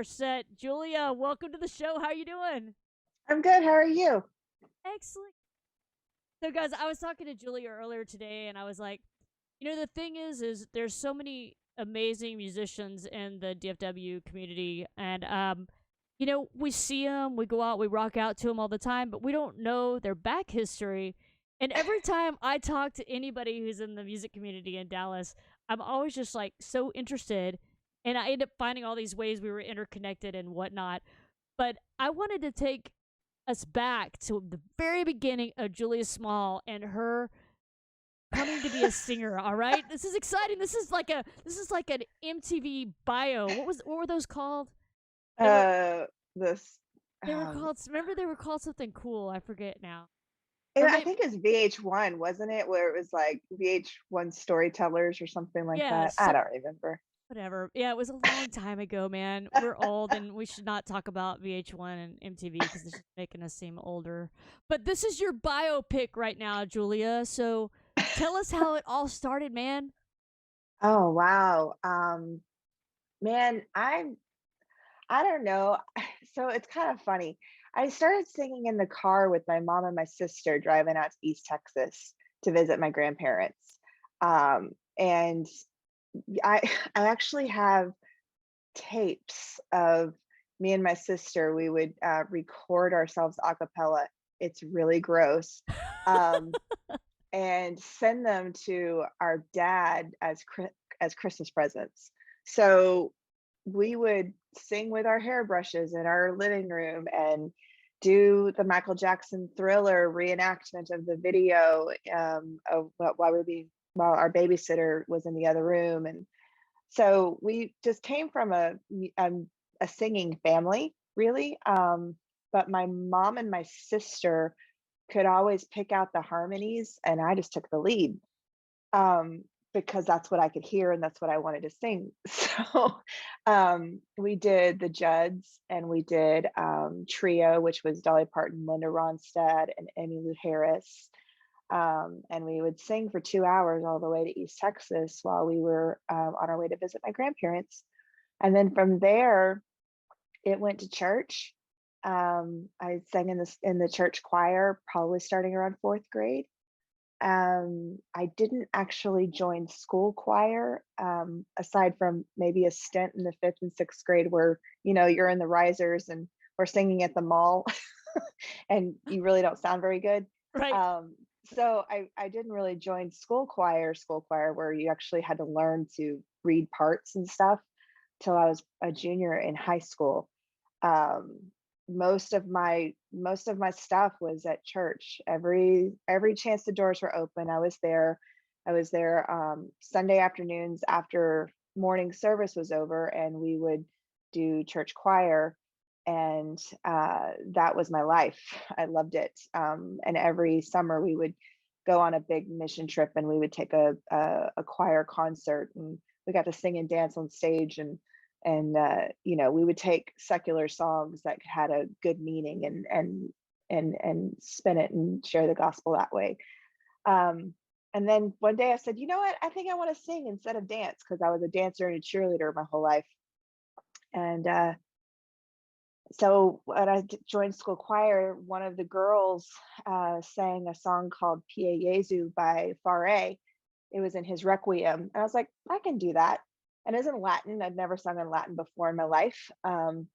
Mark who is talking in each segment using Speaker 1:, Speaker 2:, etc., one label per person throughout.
Speaker 1: our set. Julia, welcome to the show. How you doing?
Speaker 2: I'm good. How are you?
Speaker 1: Excellent. So, guys, I was talking to Julia earlier today, and I was like, the thing is there's so many amazing musicians in the DFW community, and we see them, we go out, we rock out to them all the time, but we don't know their back history. And every time I talk to anybody who's in the music community in Dallas, I'm always just like so interested, and I end up finding all these ways we were interconnected and whatnot. But I wanted to take us back to the very beginning of Julia Small and her coming to be a singer. All right, this is exciting. This is like an MTV bio. What were those called? They were
Speaker 2: Uh, this,
Speaker 1: they were
Speaker 2: um,
Speaker 1: called. Remember, they were called something cool. I forget now. Or
Speaker 2: I
Speaker 1: maybe
Speaker 2: think it's VH1, wasn't it? Where it was like VH1 storytellers or something like
Speaker 1: yeah.
Speaker 2: that. I don't remember.
Speaker 1: Whatever. Yeah, it was a long time ago, man. We're old, and we should not talk about VH1 and MTV because it's just making us seem older. But this is your biopic right now, Julia. So tell us how it all started, man.
Speaker 2: Oh wow. Man, I don't know. So it's kind of funny. I started singing in the car with my mom and my sister driving out to East Texas to visit my grandparents. And I I actually have tapes of me and my sister. We would record ourselves a cappella. It's really gross. Um, and send them to our dad as Christmas presents. So we would sing with our hairbrushes in our living room and do the Michael Jackson Thriller reenactment of the video, while our babysitter was in the other room. And so we just came from a singing family, really. But my mom and my sister could always pick out the harmonies, and I just took the lead, um, because that's what I could hear and that's what I wanted to sing. So we did the Judds, and we did Trio, which was Dolly Parton, Linda Ronstadt, and Emmylou Harris. And we would sing for 2 hours all the way to East Texas while we were on our way to visit my grandparents. And then from there, it went to church. I sang in the church choir, probably starting around fourth grade. I didn't actually join school choir, aside from maybe a stint in the fifth and sixth grade where you're in the risers and or singing at the mall, and you really don't sound very good.
Speaker 1: Right.
Speaker 2: Um, so I didn't really join school choir where you actually had to learn to read parts and stuff till I was a junior in high school. Um, most of my stuff was at church. Every chance the doors were open, I was there. I was there Sunday afternoons after morning service was over, and we would do church choir. And that was my life. I loved it. And every summer we would go on a big mission trip, and we would take a choir concert, and we got to sing and dance on stage. And we would take secular songs that had a good meaning, and spin it and share the gospel that way. um, and then one day I said, you know what, I think I want to sing instead of dance, because I was a dancer and a cheerleader my whole life. And so when joined school choir, one of the girls sang a song called Pie Jesu by Fare. It was in his Requiem. And I was like, I can do that. And it's in Latin. I'd never sung in Latin before in my life. And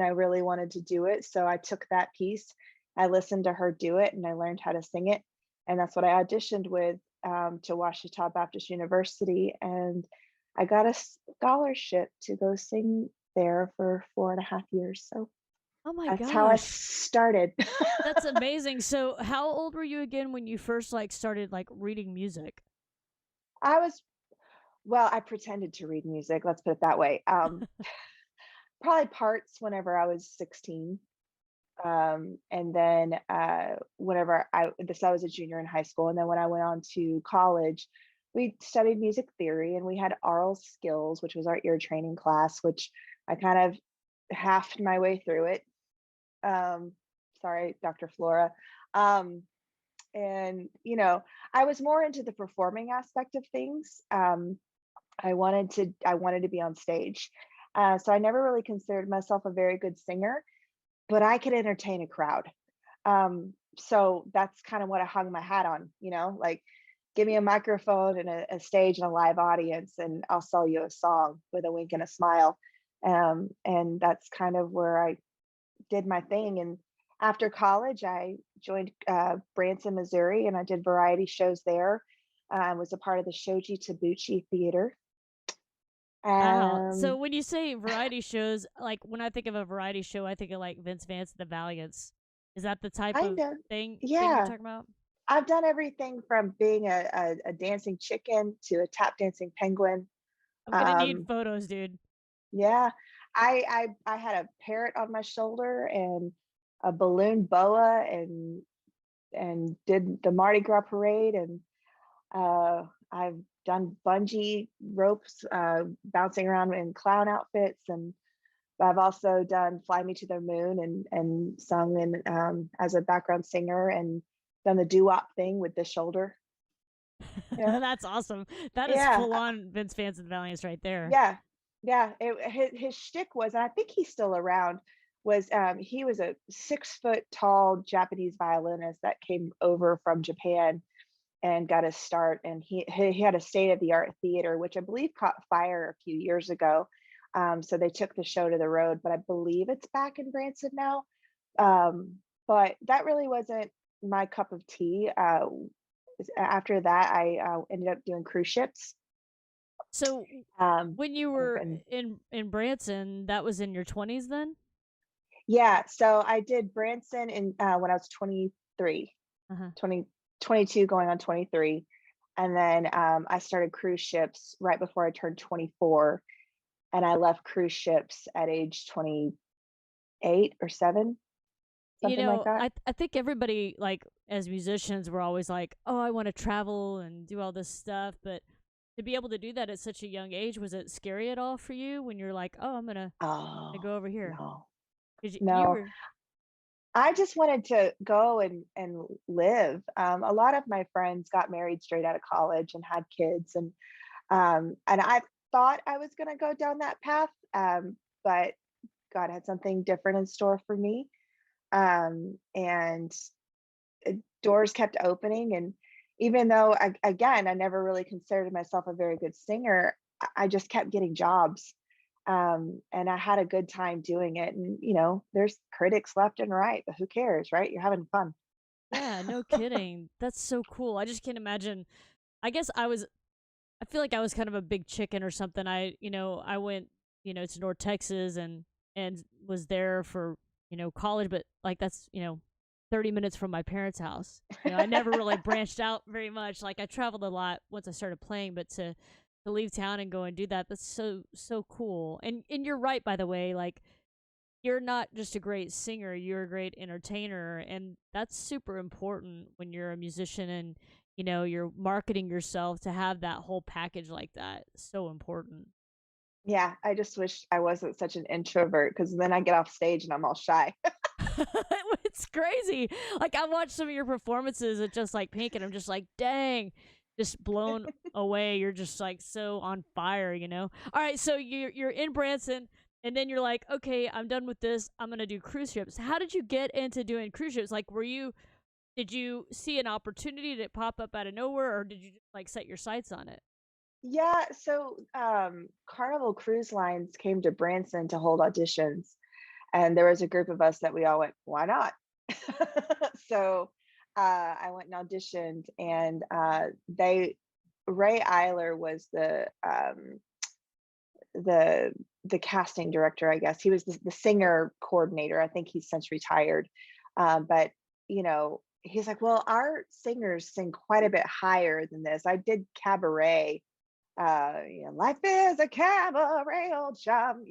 Speaker 2: I really wanted to do it. So I took that piece, I listened to her do it, and I learned how to sing it. And that's what I auditioned with, to Ouachita Baptist University. And I got a scholarship to go sing there for 4.5 years. So
Speaker 1: Oh my
Speaker 2: that's how I
Speaker 1: gosh,
Speaker 2: started.
Speaker 1: that's amazing. So how old were you again when you first like started like reading music?
Speaker 2: I was, well, I pretended to read music, let's put it that way. Probably parts whenever I was 16. And then whenever I was a junior in high school. And then when I went on to college, we studied music theory, and we had aural skills, which was our ear training class, which I kind of halved my way through it. Um, Sorry, Dr. Flora. Um, and I was more into the performing aspect of things. I wanted to be on stage. So I never really considered myself a very good singer, but I could entertain a crowd. So that's kind of what I hung my hat on, like give me a microphone and a stage and a live audience, and I'll sell you a song with a wink and a smile. And that's kind of where I did my thing. And after college, I joined Branson, Missouri, and I did variety shows there. I was a part of the Shoji Tabuchi Theater.
Speaker 1: Wow. So
Speaker 2: Um,
Speaker 1: when you say variety shows, like when I think of a variety show, I think of like Vince Vance and the Valiants. Is that the type
Speaker 2: kind
Speaker 1: of
Speaker 2: of,
Speaker 1: thing you're
Speaker 2: yeah.
Speaker 1: talking about?
Speaker 2: I've done everything from being a dancing chicken to a tap dancing penguin.
Speaker 1: I'm gonna need
Speaker 2: Um,
Speaker 1: photos, dude.
Speaker 2: yeah, I had a parrot on my shoulder and a balloon boa, and did the Mardi Gras parade, and I've done bungee ropes, bouncing around in clown outfits, and I've also done Fly Me to the Moon, and sung in as a background singer, and done the doo-wop thing with the shoulder. Yeah.
Speaker 1: That's awesome. That is
Speaker 2: Yeah.
Speaker 1: full on Vince Vance and the Valiants right there.
Speaker 2: Yeah. Yeah. His shtick was, and I think he's still around, was he was a 6 foot tall Japanese violinist that came over from Japan and got his start. And he had a state of the art theater, which I believe caught fire a few years ago. So they took the show to the road, but I believe it's back in Branson now. But that really wasn't my cup of tea. After that, I ended up doing cruise ships.
Speaker 1: So
Speaker 2: Um,
Speaker 1: when you
Speaker 2: I've
Speaker 1: were
Speaker 2: been
Speaker 1: in Branson, that was in your 20s then?
Speaker 2: Yeah, so I did Branson in when I was 23,
Speaker 1: Uh-huh.
Speaker 2: 22, going on 23. And then I started cruise ships right before I turned 24. And I left cruise ships at age 28 or 7,
Speaker 1: You
Speaker 2: something like
Speaker 1: know,
Speaker 2: that.
Speaker 1: I think everybody, like, as musicians, we're always like, "Oh, I wanna travel and do all this stuff," but to be able to do that at such a young age, was it scary at all for you when you're like, "Oh, I'm gonna
Speaker 2: Oh,
Speaker 1: go over here?"
Speaker 2: no.
Speaker 1: 'Cause you
Speaker 2: No.
Speaker 1: were
Speaker 2: I just wanted to go and live. A lot of my friends got married straight out of college and had kids, and I thought I was going to go down that path, but God had something different in store for me. And doors kept opening. And even though, again, I never really considered myself a very good singer, I just kept getting jobs. And I had a good time doing it. And, there's critics left and right, but who cares, right? You're having fun.
Speaker 1: Yeah, no kidding. That's so cool. I just can't imagine. I guess I feel like I was kind of a big chicken or something. I went, to North Texas and was there for, college, but like that's, 30 minutes from my parents' house. I never really branched out very much. Like I traveled a lot once I started playing, but to leave town and go and do that, that's so cool. And you're right, by the way, like you're not just a great singer, you're a great entertainer, and that's super important when you're a musician and you're marketing yourself to have that whole package like that. So important.
Speaker 2: Yeah, I just wish I wasn't such an introvert, because then I get off stage and I'm all shy.
Speaker 1: It's crazy. Like I watched some of your performances at Just Like Pink and I'm just like, dang, just blown away. You're just like so on fire. All right, so you're in Branson and then you're like, okay, I'm done with this. I'm gonna do cruise ships. How did you get into doing cruise ships? Like did you see an opportunity to pop up out of nowhere or did you just like set your sights on it?
Speaker 2: Yeah, so Carnival Cruise Lines came to Branson to hold auditions, and there was a group of us that we all went, "Why not?" So I went and auditioned, and they Ray Eiler was the the casting director, I guess. He was the singer coordinator. I think he's since retired. But he's like, "Well, our singers sing quite a bit higher than this." I did cabaret, life is a cabaret, old chum,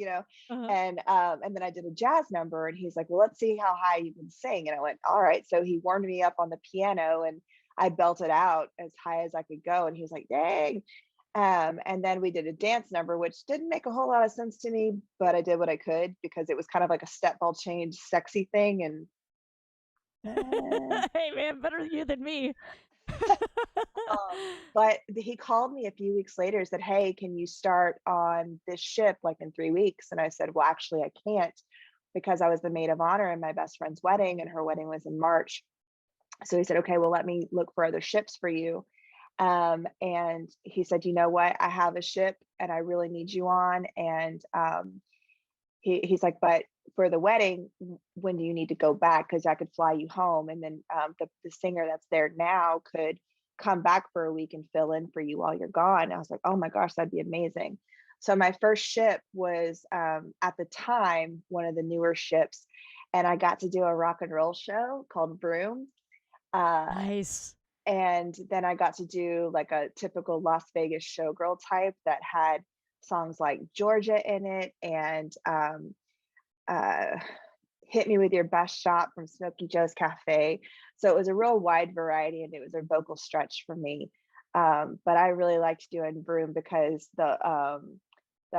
Speaker 1: Uh-huh.
Speaker 2: and then I did a jazz number, and he's like, "Well, let's see how high you can sing." And I went, "All right." So he warmed me up on the piano, and I belted out as high as I could go, and he was like, "Dang." And then we did a dance number, which didn't make a whole lot of sense to me, but I did what I could because it was kind of like a step ball change sexy thing. And uh,
Speaker 1: Hey man, better you than me.
Speaker 2: But he called me a few weeks later, said, "Hey, can you start on this ship like in 3 weeks?" And I said, "Well, actually, I can't because I was the maid of honor in my best friend's wedding, and her wedding was in March." So he said, "Okay, well, let me look for other ships for you." And he said, "You know what? I have a ship, and I really need you on." And he's like, "But for the wedding, when do you need to go back? Because I could fly you home, and then the singer that's there now could come back for a week and fill in for you while you're gone." I was like, "Oh my gosh, that'd be amazing." So my first ship was at the time one of the newer ships, and I got to do a rock and roll show called Broom. Uh,
Speaker 1: Nice.
Speaker 2: and then I got to do like a typical Las Vegas showgirl type that had songs like Georgia in it, and uh, Hit Me With Your Best Shot from Smokey Joe's Cafe. So it was a real wide variety and it was a vocal stretch for me. But I really liked doing Broom because the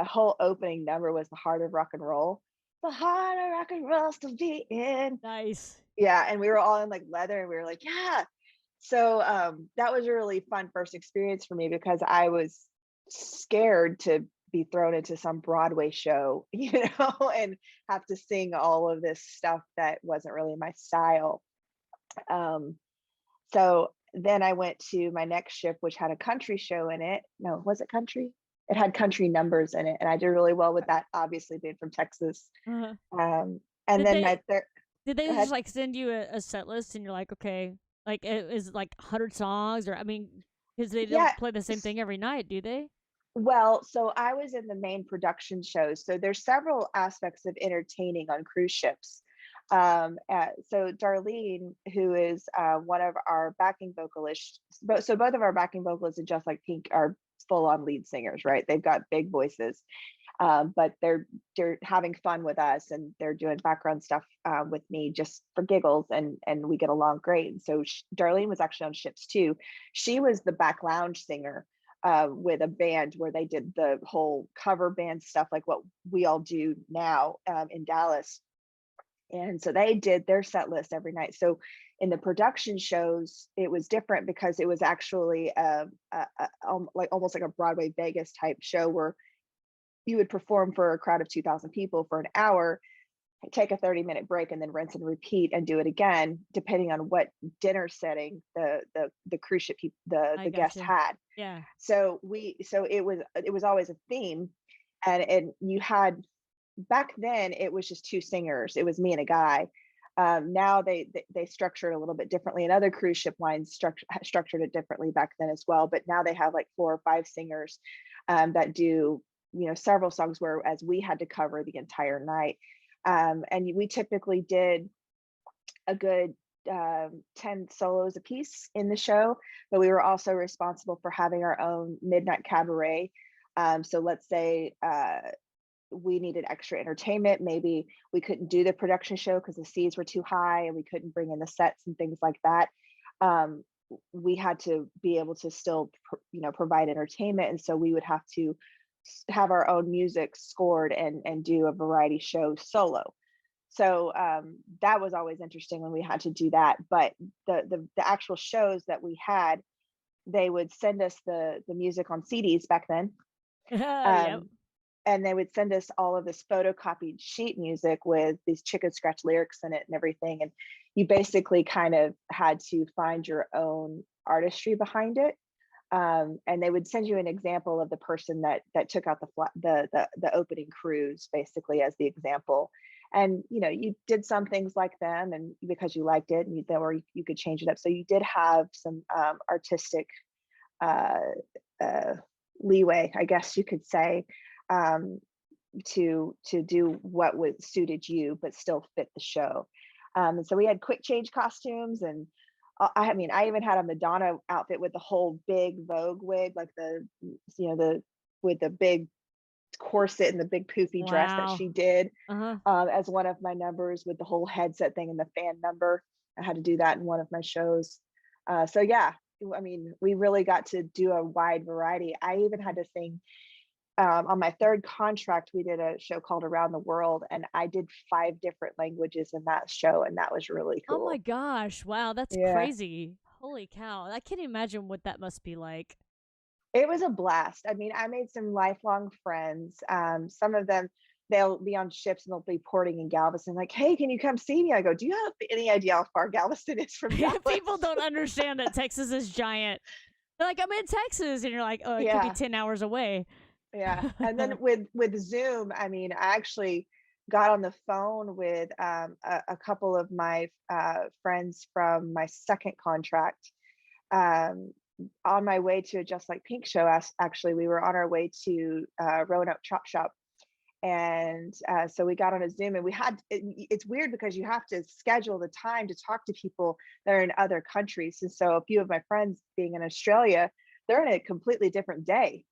Speaker 2: whole opening number was the heart of rock and roll. The heart of rock and roll still beating.
Speaker 1: Nice.
Speaker 2: Yeah, and we were all in like leather and we were like, yeah. So that was a really fun first experience for me because I was scared to be thrown into some Broadway show, and have to sing all of this stuff that wasn't really my style. Um, so then I went to my next ship, which had a country show in it. No, was it country? It had country numbers in it, and I did really well with that, obviously being from Texas.
Speaker 1: Uh-huh.
Speaker 2: And
Speaker 1: Did
Speaker 2: then
Speaker 1: they
Speaker 2: my third,
Speaker 1: did they
Speaker 2: go
Speaker 1: just
Speaker 2: ahead.
Speaker 1: like send you a set list and you're like, okay, like is it like 100 songs or I mean, because they
Speaker 2: Yeah.
Speaker 1: don't play the same thing every night, do they?
Speaker 2: Well, so I was in the main production shows. So there's several aspects of entertaining on cruise ships. So Darlene, who is one of our backing vocalists, so both of our backing vocalists and Just Like Pink are full-on lead singers, right? They've got big voices, but they're having fun with us and they're doing background stuff with me just for giggles, and we get along great. And so Darlene was actually on ships too. She was the back lounge singer with a band where they did the whole cover band stuff like what we all do now in Dallas. And so they did their set list every night. So in the production shows, it was different because it was actually like almost like a Broadway Vegas type show where you would perform for a crowd of 2,000 people for an hour, take a 30-minute break, and then rinse and repeat and do it again, depending on what dinner setting the cruise ship
Speaker 1: I
Speaker 2: the guests
Speaker 1: gotcha.
Speaker 2: had.
Speaker 1: Yeah.
Speaker 2: So it was always a theme, and you had, back then it was just two singers. It was me and a guy. Now they structure it a little bit differently, and other cruise ship lines structured it differently back then as well. But now they have like 4 or 5 singers that do several songs, whereas we had to cover the entire night. And we typically did a good 10 solos a piece in the show, but we were also responsible for having our own midnight cabaret. So let's say we needed extra entertainment. Maybe we couldn't do the production show because the seas were too high and we couldn't bring in the sets and things like that. Um, we had to be able to still, provide entertainment, and so we would have to have our own music scored and do a variety show solo. So that was always interesting when we had to do that. But the actual shows that we had, they would send us the music on CDs back then.
Speaker 1: Yep.
Speaker 2: Um, and they would send us all of this photocopied sheet music with these chicken scratch lyrics in it and everything. And you basically kind of had to find your own artistry behind it. And they would send you an example of the person that took out the opening cruise, basically, as the example. And you did some things like them, and because you liked it, and or you could change it up. So you did have some artistic uh, uh, leeway, I guess you could say, um, to do what was suited you, but still fit the show. And so we had quick change costumes, and I mean, I even had a Madonna outfit with the whole big Vogue wig, like the with the big corset and the big poofy dress that
Speaker 1: Wow.
Speaker 2: she did
Speaker 1: Uh-huh.
Speaker 2: as one of my numbers with the whole headset thing and the fan number. I had to do that in one of my shows. So yeah, I mean, we really got to do a wide variety. I even had to sing on my third contract. We did a show called Around the World, and I did 5 different languages in that show, and that was really
Speaker 1: Oh my
Speaker 2: cool.
Speaker 1: gosh. Wow, that's
Speaker 2: Yeah.
Speaker 1: crazy. Holy cow. I can't imagine what that must be like.
Speaker 2: It was a blast. I mean, I made some lifelong friends. Some of them, they'll be on ships and they'll be porting in Galveston, like, hey, can you come see me? I go, do you have any idea how far Galveston is from
Speaker 1: People
Speaker 2: Dallas?
Speaker 1: don't understand that Texas is giant. They're like, I'm in Texas. And you're like, oh, it could be
Speaker 2: Yeah.
Speaker 1: 10 hours away.
Speaker 2: Yeah, and then with Zoom, I mean, I actually got on the phone with a couple of my friends from my second contract on my way to a Just Like Pink show. Actually, we were on our way to Roanoke Chop Shop, and so we got on a Zoom, and it's weird because you have to schedule the time to talk to people that are in other countries. And so a few of my friends being in Australia, they're in a completely different day.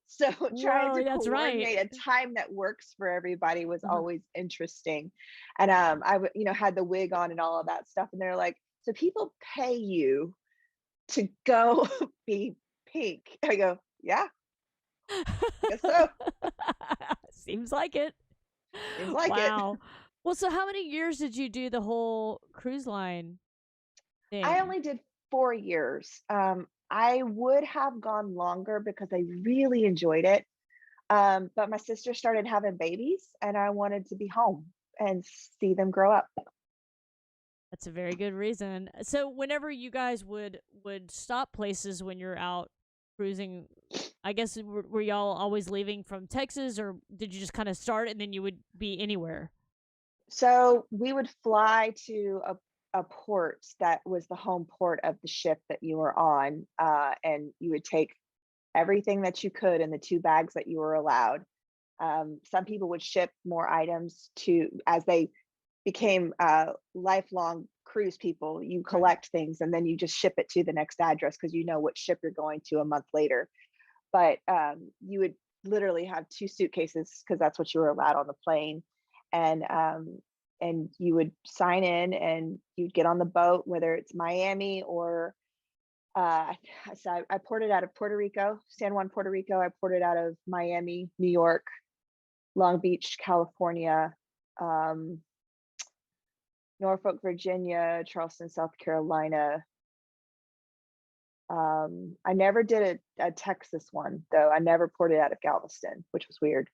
Speaker 2: So trying
Speaker 1: Whoa,
Speaker 2: to
Speaker 1: that's right.
Speaker 2: coordinate a time that works for everybody was
Speaker 1: Uh-huh.
Speaker 2: always interesting. And had the wig on and all of that stuff. And they're like, so people pay you to go be pink. I go, yeah, I guess so.
Speaker 1: Seems like it.
Speaker 2: Seems like it.
Speaker 1: Wow. Well, so how many years did you do the whole cruise line
Speaker 2: I
Speaker 1: thing?
Speaker 2: only did 4 years. I would have gone longer because I really enjoyed it. But my sister started having babies and I wanted to be home and see them grow up.
Speaker 1: That's a very good reason. So whenever you guys would stop places when you're out cruising, I guess were y'all always leaving from Texas, or did you just kind of start and then you would be anywhere?
Speaker 2: So we would fly to a port that was the home port of the ship that you were on, and you would take everything that you could in the 2 bags that you were allowed. Some people would ship more items to as they became lifelong cruise people. You
Speaker 1: Right.
Speaker 2: collect things and then you just ship it to the next address because you know what ship you're going to a month later. But you would literally have 2 suitcases because that's what you were allowed on the plane, and you would sign in and you'd get on the boat, whether it's Miami or uh, so I ported out of Puerto Rico, San Juan, Puerto Rico. I ported out of Miami, New York, Long Beach, California, um, Norfolk, Virginia, Charleston, South Carolina. I never did a Texas one though. I never ported out of Galveston, which was weird.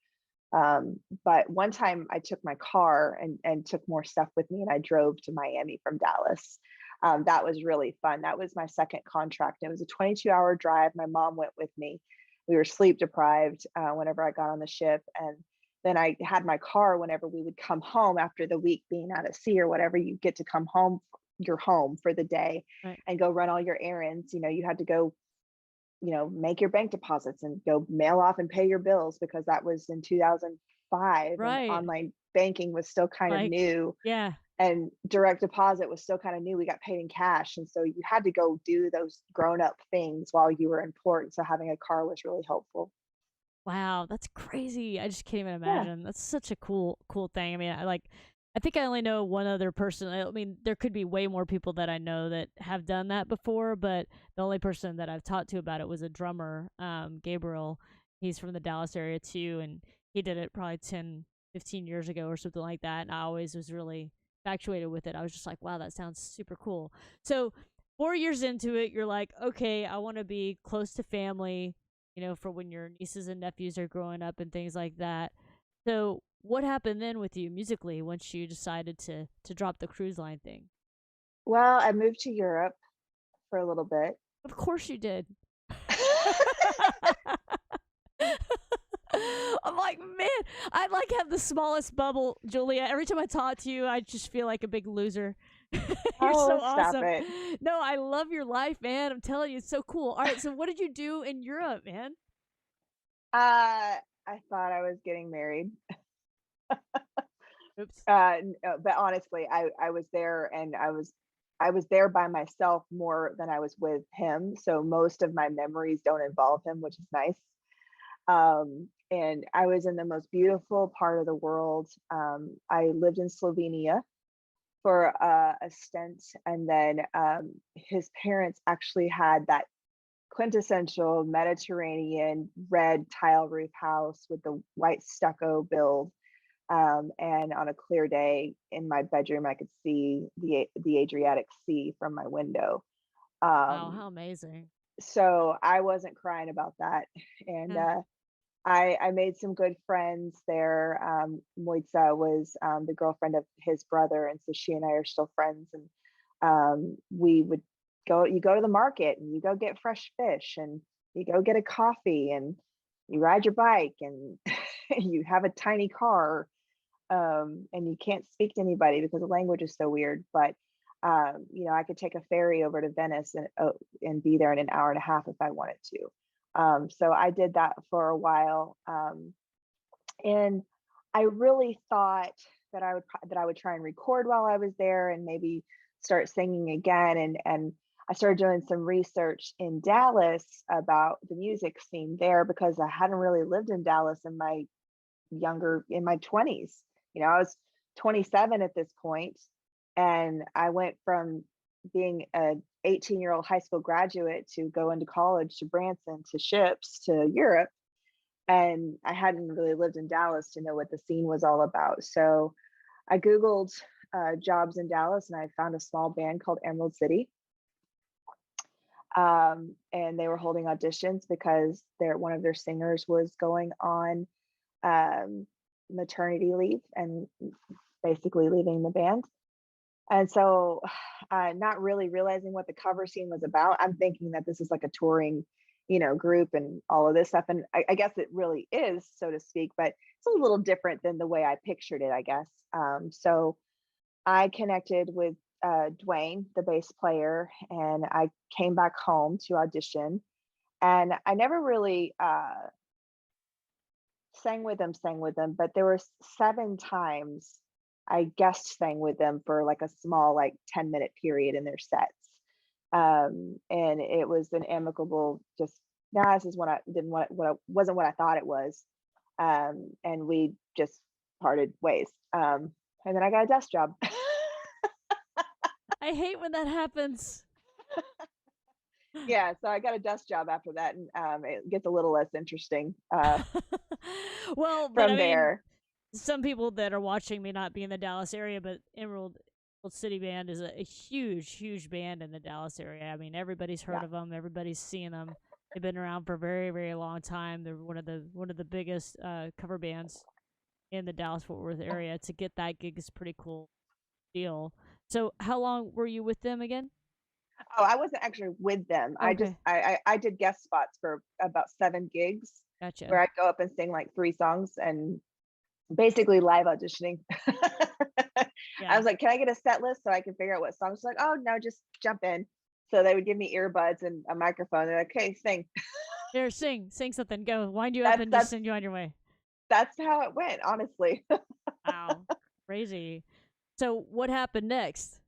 Speaker 2: But one time I took my car and took more stuff with me and I drove to Miami from Dallas. That was really fun. That was my second contract. It was a 22-hour drive. My mom went with me. We were sleep deprived whenever I got on the ship. And then I had my car whenever we would come home after the week being out at sea or whatever, you get to come home, you're home for the day
Speaker 1: Right.
Speaker 2: and go run all your errands. You had to go make your bank deposits and go mail off and pay your bills because that was in 2005 and
Speaker 1: Right.
Speaker 2: online banking was still kind of
Speaker 1: Like,
Speaker 2: new
Speaker 1: yeah.
Speaker 2: and direct deposit was still kind of new. We got paid in cash. And so you had to go do those grown up things while you were in port. And so having a car was really helpful.
Speaker 1: Wow, that's crazy. I just can't even
Speaker 2: Yeah.
Speaker 1: imagine. That's such a cool thing. I mean, I think I only know one other person. I mean, there could be way more people that I know that have done that before, but the only person that I've talked to about it was a drummer, Gabriel. He's from the Dallas area too, and he did it probably 10, 15 years ago or something like that. And I always was really infatuated with it. I was just like, wow, that sounds super cool. So 4 years into it, you're like, okay, I want to be close to family, for when your nieces and nephews are growing up and things like that. So, what happened then with you musically once you decided to drop the cruise line thing?
Speaker 2: Well, I moved to Europe for a little bit.
Speaker 1: Of course you did. I'm like, man, I like have the smallest bubble, Julia. Every time I talk to you, I just feel like a big loser. You're so
Speaker 2: Oh, stop
Speaker 1: awesome.
Speaker 2: it.
Speaker 1: No, I love your life, man. I'm telling you, it's so cool. All right, so what did you do in Europe, man?
Speaker 2: I thought I was getting married.
Speaker 1: Oops.
Speaker 2: But honestly, I was there and I was there by myself more than I was with him. So most of my memories don't involve him, which is nice. And I was in the most beautiful part of the world. I lived in Slovenia for a stint, and then his parents actually had that quintessential Mediterranean red tile roof house with the white stucco build. And on a clear day in my bedroom, I could see the Adriatic Sea from my window.
Speaker 1: Wow,
Speaker 2: Um,
Speaker 1: how amazing.
Speaker 2: so I wasn't crying about that, and
Speaker 1: Yeah.
Speaker 2: I made some good friends there. Moitza was the girlfriend of his brother, and so she and I are still friends. And we would go. You go to the market, and you go get fresh fish, and you go get a coffee, and you ride your bike, and you have a tiny car, and you can't speak to anybody because the language is so weird. But I could take a ferry over to Venice and be there in an hour and a half if I wanted to. So I did that for a while, and I really thought that I would try and record while I was there, and maybe start singing again. And I started doing some research in Dallas about the music scene there because I hadn't really lived in Dallas in my 20s. I was 27 at this point, and I went from being a 18-year-old high school graduate to go into college to Branson to Ships to Europe, and I hadn't really lived in Dallas to know what the scene was all about. So I Googled jobs in Dallas, and I found a small band called Emerald City. And they were holding auditions because one of their singers was going on um, maternity leave and basically leaving the band. And so, not really realizing what the cover scene was about, I'm thinking that this is like a touring, group and all of this stuff. And I guess it really is, so to speak, but it's a little different than the way I pictured it, I guess. So I connected with Dwayne, the bass player, and I came back home to audition. And I never really sang with them, but there were 7 times I guest sang with them for like a small, like 10-minute period in their sets. And it was an amicable, just, nah, this is what I didn't want, what I wasn't what I thought it was. And we just parted ways. And then I got a desk job.
Speaker 1: I hate when that happens.
Speaker 2: Yeah, so I got a desk job after that, and it gets a little less interesting
Speaker 1: Well, but I
Speaker 2: from
Speaker 1: mean,
Speaker 2: there.
Speaker 1: some people that are watching may not be in the Dallas area, but Emerald City Band is a huge, huge band in the Dallas area. I mean, everybody's heard
Speaker 2: Yeah.
Speaker 1: of them. Everybody's seen them. They've been around for a very, very long time. They're one of the biggest cover bands in the Dallas Fort Worth area. To get that gig is pretty cool deal. So, how long were you with them again?
Speaker 2: Oh, I wasn't actually with them. I just
Speaker 1: Okay,
Speaker 2: I did guest spots for about 7 gigs
Speaker 1: gotcha.
Speaker 2: where I'd go up and sing like 3 songs and basically live auditioning. I
Speaker 1: Yeah,
Speaker 2: was like, "Can I get a set list so I can figure out what songs?" She's like, "Oh no, just jump in." So they would give me earbuds and a microphone. They're like, "Okay, sing."
Speaker 1: here, sing something. Go, wind you up,
Speaker 2: That's
Speaker 1: and just
Speaker 2: that's
Speaker 1: send you on your way.
Speaker 2: that's how it went, honestly.
Speaker 1: Wow, crazy. So, what happened next?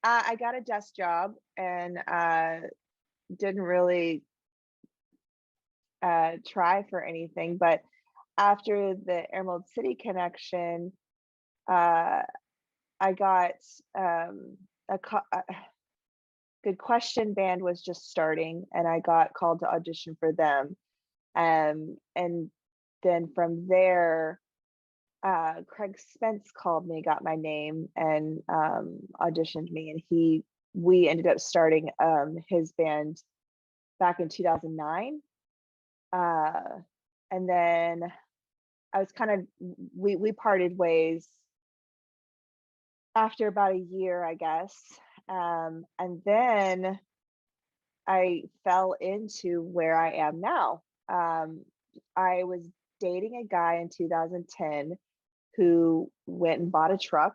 Speaker 2: I got a desk job and didn't really try for anything. But after the Emerald City connection, uh, I got a Good Question band was just starting, and I got called to audition for them. And then from there, Craig Spence called me, got my name, and auditioned me, and we ended up starting his band back in 2009. Uh, and then I was kind of we parted ways after about a year, I guess. And then I fell into where I am now. I was dating a guy in 2010 who went and bought a truck,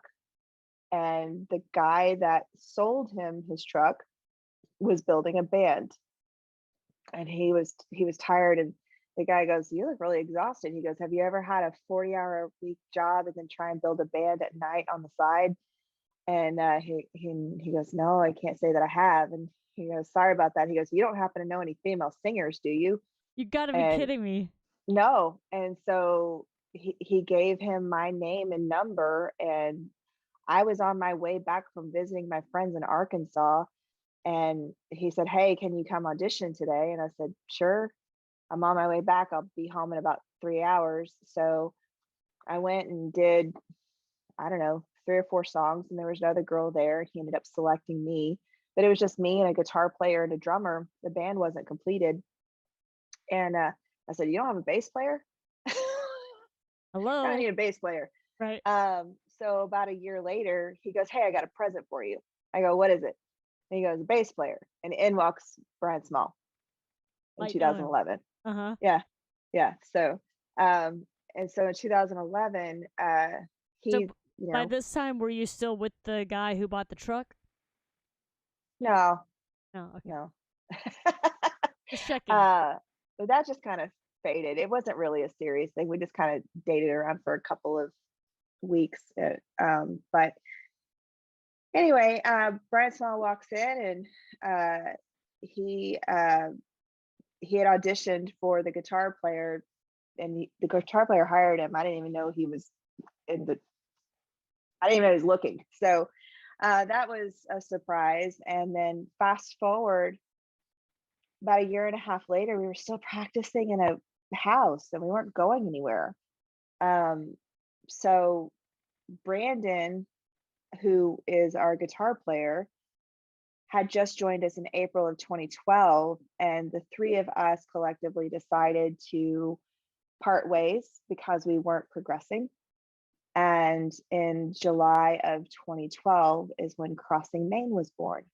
Speaker 2: and the guy that sold him his truck was building a band, and he was tired. And the guy goes, "You look really exhausted." He goes, "Have you ever had a 40-hour week job and then try and build a band at night on the side?" And he goes, "No, I can't say that I have." And he goes, "Sorry about that." He goes, "You don't happen to know any female singers, do you?"
Speaker 1: You gotta be
Speaker 2: And
Speaker 1: kidding me.
Speaker 2: no. And so he gave him my name and number, and I was on my way back from visiting my friends in Arkansas, and he said, "Hey, can you come audition today?" And I said, "Sure. I'm on my way back. I'll be home in about 3 hours." So I went and did, I don't know, 3 or 4 songs, and there was another girl there, and he ended up selecting me, but it was just me and a guitar player and a drummer. The band wasn't completed, and, I said, "You don't have a bass player?" "I
Speaker 1: Hello.
Speaker 2: need a bass player."
Speaker 1: Right.
Speaker 2: So about a year later, he goes, "Hey, I got a present for you." I go, "What is it?" And he goes, "A bass player." And in walks Brian Small in
Speaker 1: Like no.
Speaker 2: 2011.
Speaker 1: Uh-huh.
Speaker 2: Yeah, yeah. Um, so in 2011,
Speaker 1: So
Speaker 2: he, you
Speaker 1: by
Speaker 2: know,
Speaker 1: this time, were you still with the guy who bought the truck?
Speaker 2: no,
Speaker 1: No. Okay.
Speaker 2: no.
Speaker 1: Just checking.
Speaker 2: uh, but that just kind of faded. It wasn't really a serious thing. We just kind of dated around for a couple of weeks. But anyway, Brian Small walks in and he he had auditioned for the guitar player, and the guitar player hired him. I didn't even know he was in the. I didn't even know he was looking. So that was a surprise. And then fast forward about a year and a half later, we were still practicing in a house, and we weren't going anywhere. Um, so Brandon, who is our guitar player, had just joined us in April of 2012, and the three of us collectively decided to part ways because we weren't progressing. And in July of 2012 is when Crossing Main was born,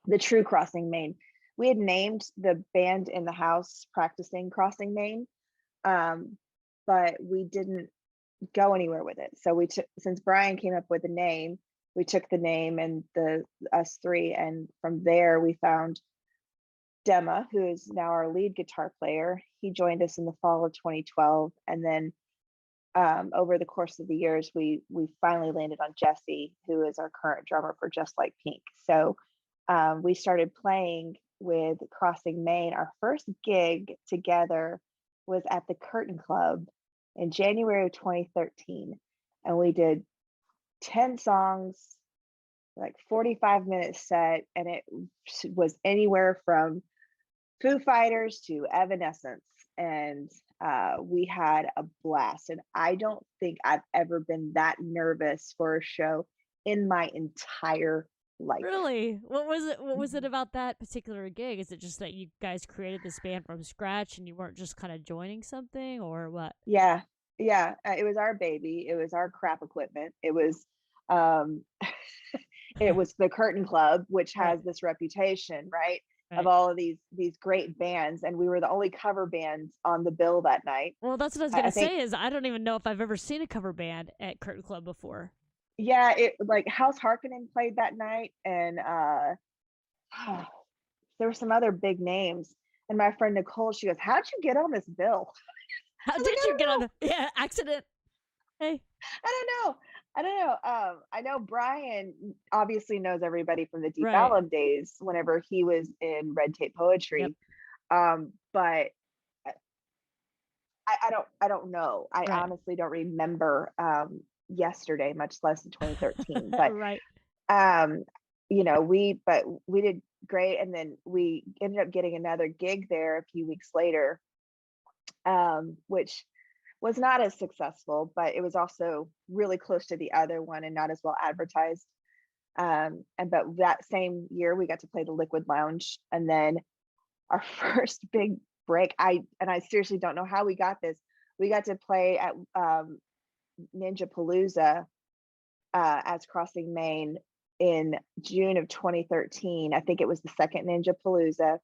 Speaker 2: the true Crossing Main. We had named the band in the house Practicing Crossing Main, um, but we didn't go anywhere with it. So we took, since Brian came up with the name, we took the name and the us three, and from there we found Dema, who is now our lead guitar player. He joined us in the fall of 2012, and then over the course of the years, we finally landed on Jesse, who is our current drummer for Just Like Pink. So we started playing with Crossing Main. Our first gig together was at the Curtain Club in January of 2013, and we did 10 songs, like 45-minute set, and it was anywhere from Foo Fighters to Evanescence, and we had a blast. And I don't think I've ever been that nervous for a show in my entire life.
Speaker 1: Really? What was it? What was it
Speaker 2: Mhm.
Speaker 1: about that particular gig? Is it just that you guys created this band from scratch and you weren't just kind of joining something, or what?
Speaker 2: Yeah, yeah. It was our baby. It was our crap equipment. Um, it was the Curtain Club, which
Speaker 1: Right.
Speaker 2: has this reputation, right, of
Speaker 1: Right.
Speaker 2: all of these great bands, and we were the only cover bands on the bill that night.
Speaker 1: Well, that's what I was
Speaker 2: I
Speaker 1: gonna
Speaker 2: think,
Speaker 1: say. Is I don't even know if I've ever seen a cover band at Curtain Club before.
Speaker 2: yeah, it like House Harkonnen played that night, and there were some other big names. And my friend Nicole, she goes, "How'd you get on this bill?"
Speaker 1: How
Speaker 2: I was like,
Speaker 1: did
Speaker 2: "I
Speaker 1: you get
Speaker 2: don't
Speaker 1: on
Speaker 2: know.
Speaker 1: the accident? Hey.
Speaker 2: I don't know. I don't know. I know Brian obviously knows everybody from the Deep
Speaker 1: Right.
Speaker 2: Ellum days whenever he was in Red Tape
Speaker 1: Yep.
Speaker 2: Poetry. But I don't know. I
Speaker 1: Right.
Speaker 2: honestly don't remember yesterday, much less in 2013. But
Speaker 1: Right.
Speaker 2: um, we did great, and then we ended up getting another gig there a few weeks later, which was not as successful, but it was also really close to the other one and not as well advertised. And but that same year we got to play the Liquid Lounge, and then our first big break. I seriously don't know how we got this. We got to play at Ninja Palooza as Crossing Main in June of 2013. I think it was the second Ninja Palooza,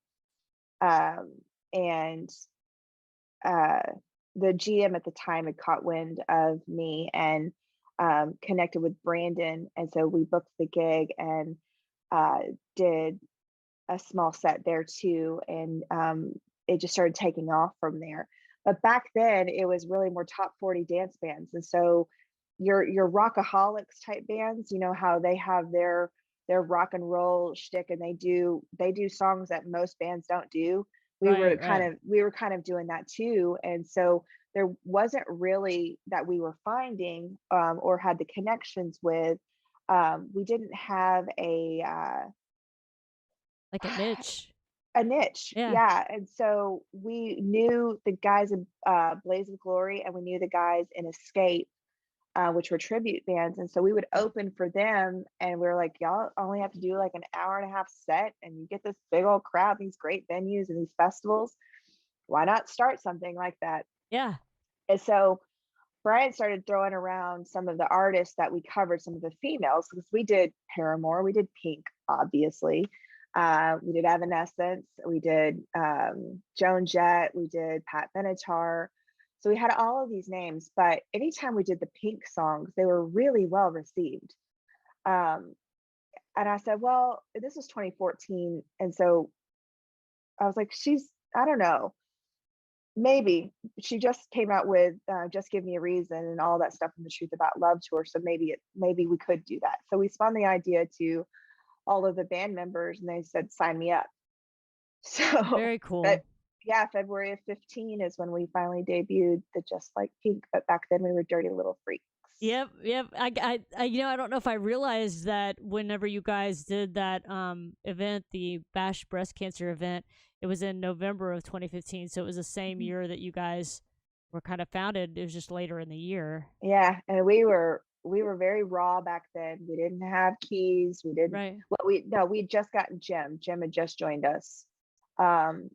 Speaker 2: and uh, the GM at the time had caught wind of me and connected with Brandon, and so we booked the gig and uh, did a small set there too, and it just started taking off from there. But back then, it was really more top 40 dance bands, and so your rockaholics type bands, you know how they have their rock and roll shtick, and they do songs that most bands don't do.
Speaker 1: Right. Right.
Speaker 2: We were kind of doing that too, and so there wasn't really that we were finding or had the connections with. We didn't have a
Speaker 1: Like a niche.
Speaker 2: a niche,
Speaker 1: Yeah.
Speaker 2: yeah, and so we knew the guys in, Blaze of Glory, and we knew the guys in Escape, which were tribute bands, and so we would
Speaker 1: Yep.
Speaker 2: open for them, and we were like, "Y'all only have to do, like, an hour and a half set, and you get this big old crowd, these great venues and these festivals. Why not start something like that?"
Speaker 1: Yeah.
Speaker 2: And so Brian started throwing around some of the artists that we covered, some of the females, because we did Paramore, we did Pink, obviously. We did Evanescence, we did Joan Jett, we did Pat Benatar. So we had all of these names, but anytime we did the Pink songs, they were really well received. Um, and I said, well, this was 2014. And so I was like, I don't know, maybe she just came out with "Just Give Me a Reason" and all that stuff and the Truth About Love tour. So maybe we could do that. So we spun the idea to all of the band members, and they said, "Sign me up." So,
Speaker 1: Very
Speaker 2: but
Speaker 1: cool.
Speaker 2: yeah, February of 15 is when we finally debuted the Just Like Pink. But back then we were Dirty Little Freaks.
Speaker 1: Yep, yep. I don't know if I realized that whenever you guys did that event, the Bash breast cancer event, it was in November of 2015. So it was the same
Speaker 2: Mhm.
Speaker 1: year that you guys were kind of founded. It was just later in the year.
Speaker 2: Yeah, and we were very raw back then. We didn't have keys. We didn't.
Speaker 1: Right.
Speaker 2: Well, we no, we'd just gotten Jim. Jim had just joined us. Um,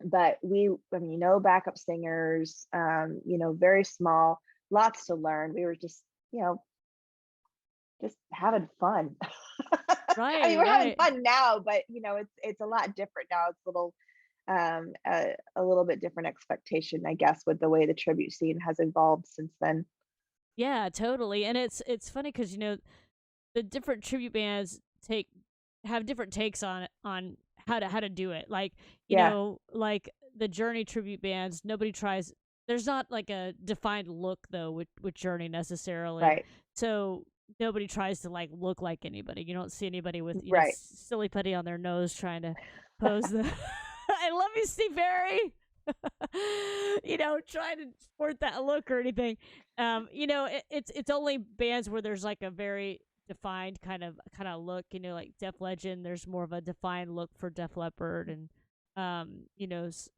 Speaker 2: but I mean, no backup singers, very small, lots to learn. We were you know, just having fun. I mean,
Speaker 1: Right,
Speaker 2: we're having
Speaker 1: right.
Speaker 2: fun now, but it's a lot different now. It's a little bit different expectation, I guess, with the way the tribute scene has evolved since then.
Speaker 1: Yeah, totally. And it's funny because the different tribute bands take have different takes on how to do it. Like,
Speaker 2: Yeah,
Speaker 1: like the Journey tribute bands, nobody tries there's not like a defined look though with Journey necessarily.
Speaker 2: right,
Speaker 1: So nobody tries to like look like anybody. You don't see anybody with,
Speaker 2: right.
Speaker 1: silly putty on their nose trying to pose the I love you, Steve Barry. Trying to sport that look or anything. It's only bands where there's like a very defined kind of look. Like Def Legend, there's more of a defined look for Def Leppard, and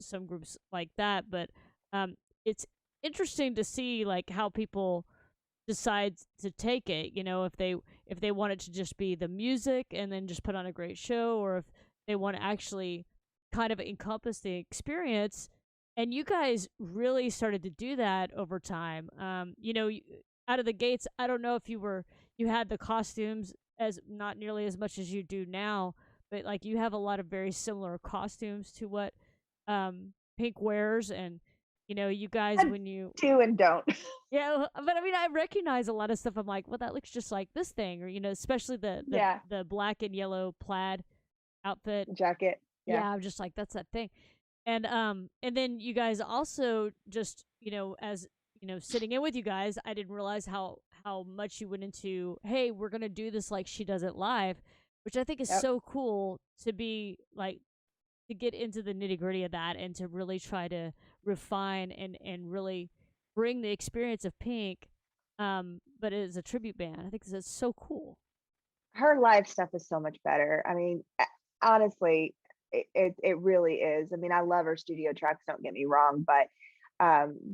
Speaker 1: some groups like that. But it's interesting to see like how people decide to take it. If they want it to just be the music and then just put on a great show, or if they want to actually kind of encompass the experience. And you guys really started to do that over time. Out of the gates, I don't know if you had the costumes as not nearly as much as you do now, but like you have a lot of very similar costumes to what Pink wears, and you guys
Speaker 2: And
Speaker 1: when you
Speaker 2: do and don't.
Speaker 1: yeah, but I mean, I recognize a lot of stuff. I'm like, well, that looks just like this thing, or especially the the
Speaker 2: Yeah,
Speaker 1: the black and yellow plaid outfit.
Speaker 2: jacket. Yeah.
Speaker 1: Yeah, I'm just like, that's that thing. And then you guys also just as sitting in with you guys, I didn't realize how much you went into. Hey, we're gonna do this like she does it live, which I think is
Speaker 2: Yep.
Speaker 1: so cool to be like to get into the nitty gritty of that and to really try to refine and really bring the experience of Pink, but as a tribute band. I think that's so cool.
Speaker 2: Her live stuff is so much better. I mean, honestly, it really is. I mean, I love her studio tracks, don't get me wrong, but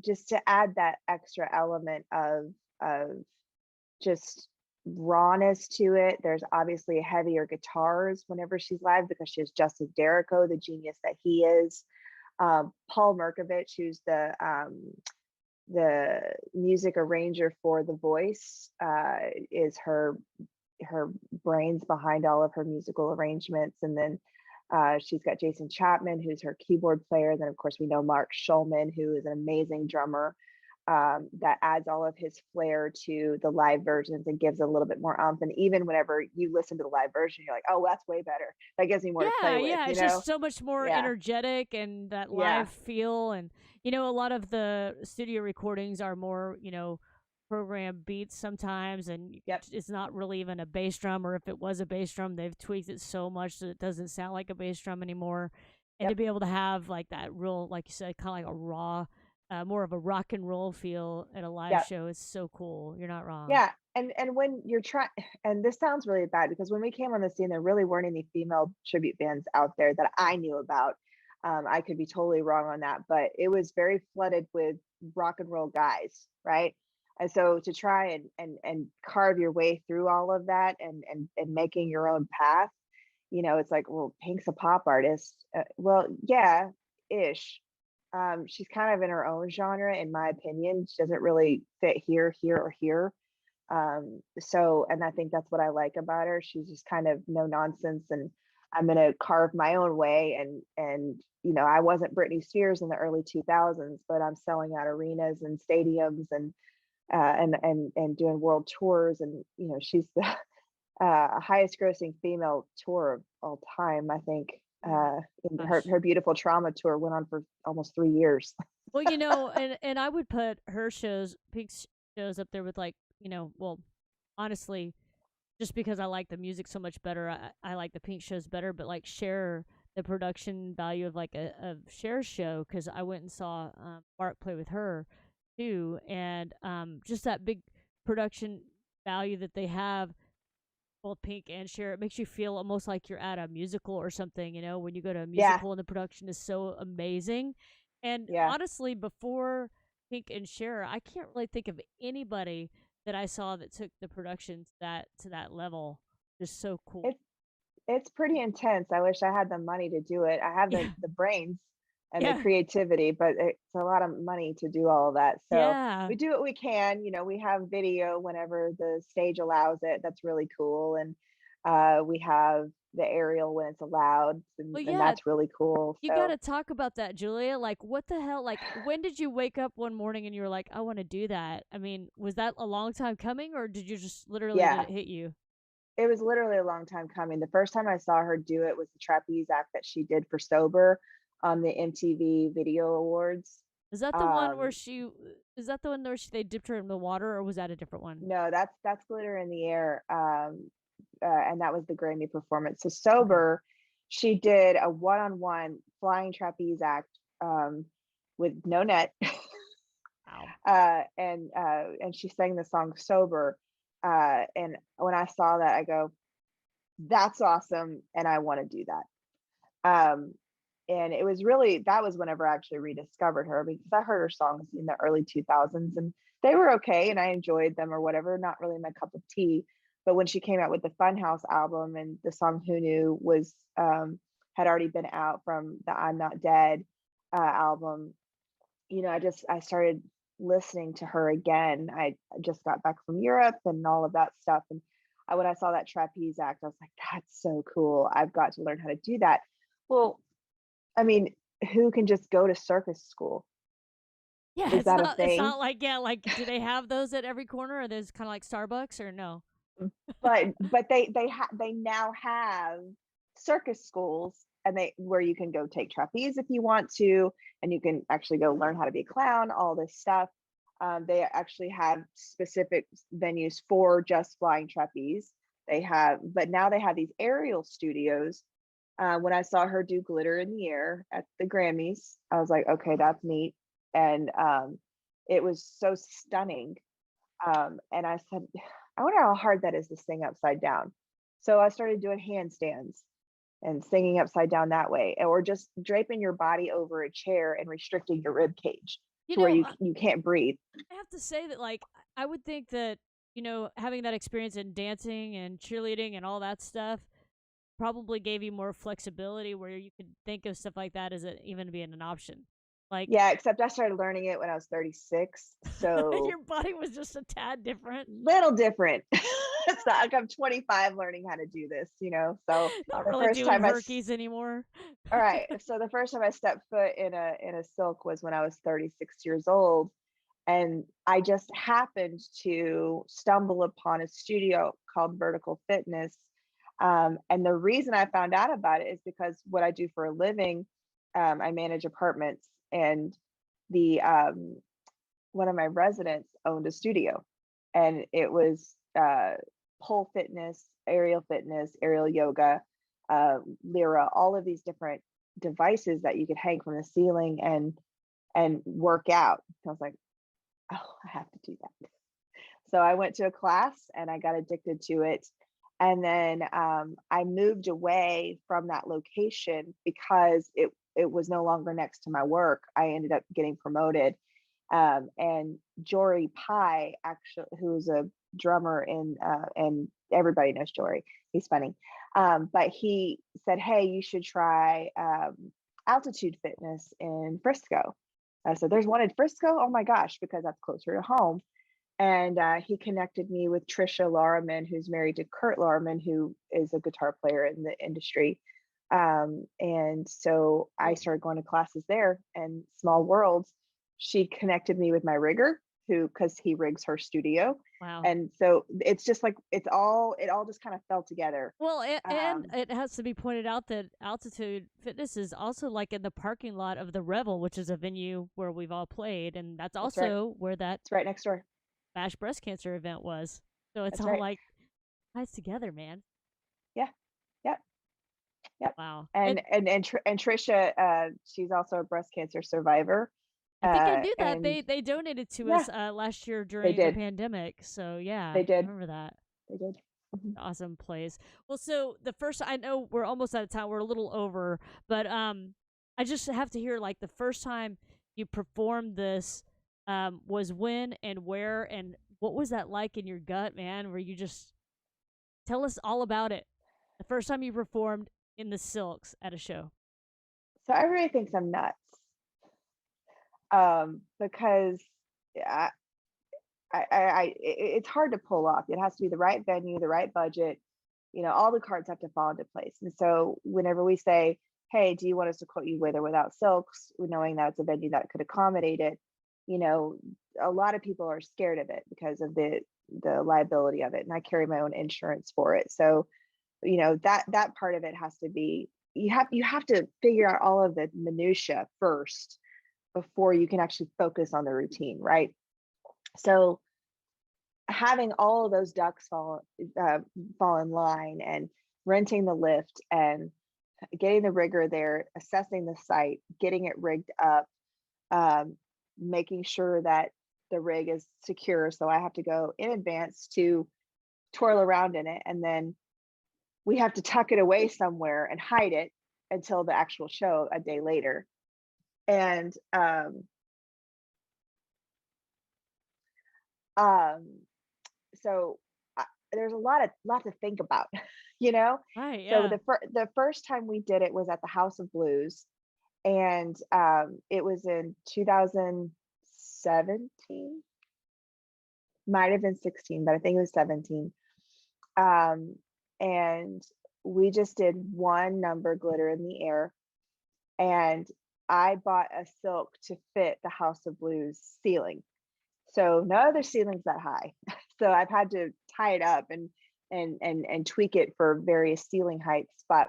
Speaker 2: just to add that extra element of just rawness to it. There's obviously heavier guitars whenever she's live because she has Justin Derrico, the genius that he is. Paul Merkovich, who's the music arranger for The Voice, is her brains behind all of her musical arrangements. And then she's got Jason Chapman, who's her keyboard player. Then, of course, we know Mark Schulman, who is an amazing drummer that adds all of his flair to the live versions and gives a little bit more umph. And even whenever you listen to the live version, you're like, oh, that's way better. That gives me more to play
Speaker 1: Yeah,
Speaker 2: with,
Speaker 1: yeah,
Speaker 2: you
Speaker 1: it's
Speaker 2: know?
Speaker 1: just so much more
Speaker 2: Yeah.
Speaker 1: energetic and that
Speaker 2: Yeah.
Speaker 1: live feel. And a lot of the studio recordings are more program beats sometimes, and
Speaker 2: Yep.
Speaker 1: it's not really even a bass drum, or if it was a bass drum, they've tweaked it so much that it doesn't sound like a bass drum anymore. And to
Speaker 2: Yep.
Speaker 1: be able to have like that real, like you said, kind of like a raw more of a rock and roll feel at a live
Speaker 2: Yeah.
Speaker 1: show is so cool. You're not wrong.
Speaker 2: Yeah, and when you're trying, and this sounds really bad because when we came on the scene, there really weren't any female tribute bands out there that I knew about. I could be totally wrong on that, but it was very flooded with rock and roll guys, right? And so to try and carve your way through all of that and making your own path, it's like, well, Pink's a pop artist. Well, yeah, ish. She's kind of in her own genre, in my opinion. She doesn't really fit here, here, or here. So, and I think that's what I like about her. She's just kind of no nonsense, and I'm gonna carve my own way. And I wasn't Britney Spears in the early 2000s, but I'm selling out arenas and stadiums and doing world tours. And she's the highest grossing female tour of all time, I think.
Speaker 1: Mm,
Speaker 2: In her
Speaker 1: gosh.
Speaker 2: her Beautiful Trauma tour went on for almost 3 years.
Speaker 1: Well, and I would put her shows, Pink's shows, up there with like, well, honestly, just because I like the music so much better, I like the Pink shows better. But like share the production value of like a Cher show, because I went and saw Mark play with her too, and just that big production value that they have, both Pink and Cher, it makes you feel almost like you're at a musical or something. When you go to a
Speaker 2: Yeah,
Speaker 1: musical and the production is so amazing. And
Speaker 2: yeah.
Speaker 1: honestly, before Pink and Cher, I can't really think of anybody that I saw that took the production to that level. Just so cool.
Speaker 2: It's it's pretty intense. I wish I had the money to do it. I have the
Speaker 1: Yeah.
Speaker 2: the brains and the
Speaker 1: Yeah.
Speaker 2: creativity, but it's a lot of money to do all of that. So
Speaker 1: Yeah.
Speaker 2: we do what we can. We have video whenever the stage allows it. That's really cool. And we have the aerial when it's allowed, and,
Speaker 1: Well,
Speaker 2: and
Speaker 1: yeah,
Speaker 2: that's really cool.
Speaker 1: you got
Speaker 2: So
Speaker 1: to talk about that, Julia. Like, what the hell? Like, when did you wake up one morning and you were like, I want to do that? I mean, was that a long time coming, or did you just literally did
Speaker 2: yeah,
Speaker 1: it hit you?
Speaker 2: it was literally a long time coming. The first time I saw her do it was the trapeze act that she did for Sober on the MTV Video Awards.
Speaker 1: Is that the one where
Speaker 2: Um,
Speaker 1: she? Is that the one where they dipped her in the water, or was that a different one?
Speaker 2: no, that's Glitter in the Air. And that was the Grammy performance. So
Speaker 1: Okay.
Speaker 2: Sober, she did a one-on-one flying trapeze act with no net,
Speaker 1: Wow.
Speaker 2: and she sang the song Sober. And when I saw that, I go, "That's awesome," and I want to do that. And it was really that was whenever I actually rediscovered her because I heard her songs in the early 2000s and they were okay and I enjoyed them or whatever, not really my cup of tea. But when she came out with the Funhouse album and the song Who Knew was had already been out from the I'm Not Dead album, I started listening to her again. I just got back from Europe and all of that stuff. And when I saw that trapeze act, I was like, that's so cool. I've got to learn how to do that. Well, I mean, who can just go to circus school?
Speaker 1: Yeah,
Speaker 2: Is
Speaker 1: it's
Speaker 2: that a
Speaker 1: not. It's
Speaker 2: thing?
Speaker 1: not like, yeah. Like, do they have those at every corner? Or there's kind of like Starbucks, or no?
Speaker 2: But they now have circus schools and they where you can go take trapeze if you want to, and you can actually go learn how to be a clown, all this stuff. They actually have specific venues for just flying trapeze. But now they have these aerial studios. When I saw her do Glitter in the Air at the Grammys, I was like, okay, that's neat. And it was so stunning. And I said, I wonder how hard that is to sing upside down. So I started doing handstands and singing upside down that way, or just draping your body over a chair and restricting your rib cage
Speaker 1: You
Speaker 2: to where
Speaker 1: know,
Speaker 2: you can't breathe.
Speaker 1: I have to say that, like, I would think that having that experience in dancing and cheerleading and all that stuff probably gave you more flexibility, where you could think of stuff like that as even being an option. Like,
Speaker 2: Yeah, except I started learning it when I was 36, so
Speaker 1: your body was just a tad different.
Speaker 2: little different. It's not like I'm 25 learning how to do this. So
Speaker 1: Not
Speaker 2: the
Speaker 1: really
Speaker 2: first
Speaker 1: doing
Speaker 2: time
Speaker 1: herkies anymore.
Speaker 2: all right, so the first time I stepped foot in a silk was when I was 36 years old, and I just happened to stumble upon a studio called Vertical Fitness. And the reason I found out about it is because what I do for a living, I manage apartments, and the one of my residents owned a studio, and it was pole fitness, aerial yoga, Lyra, all of these different devices that you could hang from the ceiling and work out. I was like, oh, I have to do that. So I went to a class and I got addicted to it. And then I moved away from that location because it was no longer next to my work. I ended up getting promoted. And Jory Pye, actually, who's a drummer and everybody knows Jory. He's funny. But he said, hey, you should try altitude fitness in Frisco. So there's one in Frisco. Oh my gosh, because that's closer to home. And he connected me with Trisha Larman, who's married to Kurt Larman, who is a guitar player in the industry. And so I started going to classes there, and small worlds. She connected me with my rigger, who, because he rigs her studio.
Speaker 1: Wow.
Speaker 2: And so it's just like it all just kind of fell together.
Speaker 1: Well, and it has to be pointed out that Altitude Fitness is also like in the parking lot of the Revel, which is a venue where we've all played, and that's
Speaker 2: That's right.
Speaker 1: also where that
Speaker 2: It's right next door.
Speaker 1: Bash breast cancer event was. So it's
Speaker 2: That's
Speaker 1: all
Speaker 2: right.
Speaker 1: like ties together, man.
Speaker 2: Yeah. Yep. Yep.
Speaker 1: Wow.
Speaker 2: And Trisha, she's also a breast cancer survivor.
Speaker 1: I think I knew that
Speaker 2: And
Speaker 1: they donated to
Speaker 2: yeah,
Speaker 1: us last year
Speaker 2: they
Speaker 1: during the
Speaker 2: did.
Speaker 1: pandemic. So yeah,
Speaker 2: They
Speaker 1: I
Speaker 2: did.
Speaker 1: remember that.
Speaker 2: They did. Mhm.
Speaker 1: Awesome place. Well, so the first, I know we're almost out of time. We're a little over, but I just have to hear like the first time you performed this was when and where and what was that like in your gut, man? Where you just tell us all about it. The first time you performed in the Silks at a show.
Speaker 2: So everybody thinks I'm nuts, because I, it's hard to pull off. It has to be the right venue, the right budget. All the cards have to fall into place. And so whenever we say, "Hey, do you want us to quote you with or without silks?" knowing that it's a venue that could accommodate it, you know, a lot of people are scared of it because of the liability of it. And I carry my own insurance for it. So that part of it has to be, you have to figure out all of the minutia first before you can actually focus on the routine, right? So having all of those ducks fall in line, and renting the lift and getting the rigger there, assessing the site, getting it rigged up, making sure that the rig is secure. So I have to go in advance to twirl around in it, and then we have to tuck it away somewhere and hide it until the actual show a day later. And um, so there's a lot to think about, you know.
Speaker 1: Right,
Speaker 2: So
Speaker 1: yeah.
Speaker 2: the first time we did it was at the House of Blues, and it was in 2017, might have been 16, but I think it was 17. Um, and we just did one number, Glitter in the Air, and I bought a silk to fit the House of Blues ceiling. So no other ceiling's that high. So I've had to tie it up and tweak it for various ceiling heights. But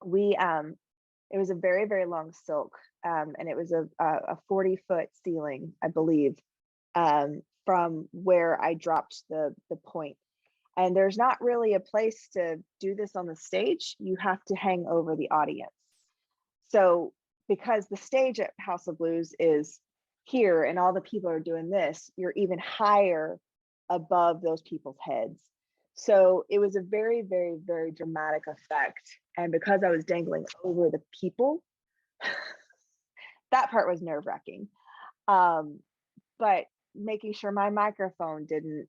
Speaker 2: we it was a very, very long silk. And it was a 40-foot ceiling, I believe, from where I dropped the point. And there's not really a place to do this on the stage. You have to hang over the audience. So because the stage at House of Blues is here and all the people are doing this, you're even higher above those people's heads. So it was a very, very, very dramatic effect. And because I was dangling over the people, that part was nerve wracking. But making sure my microphone didn't,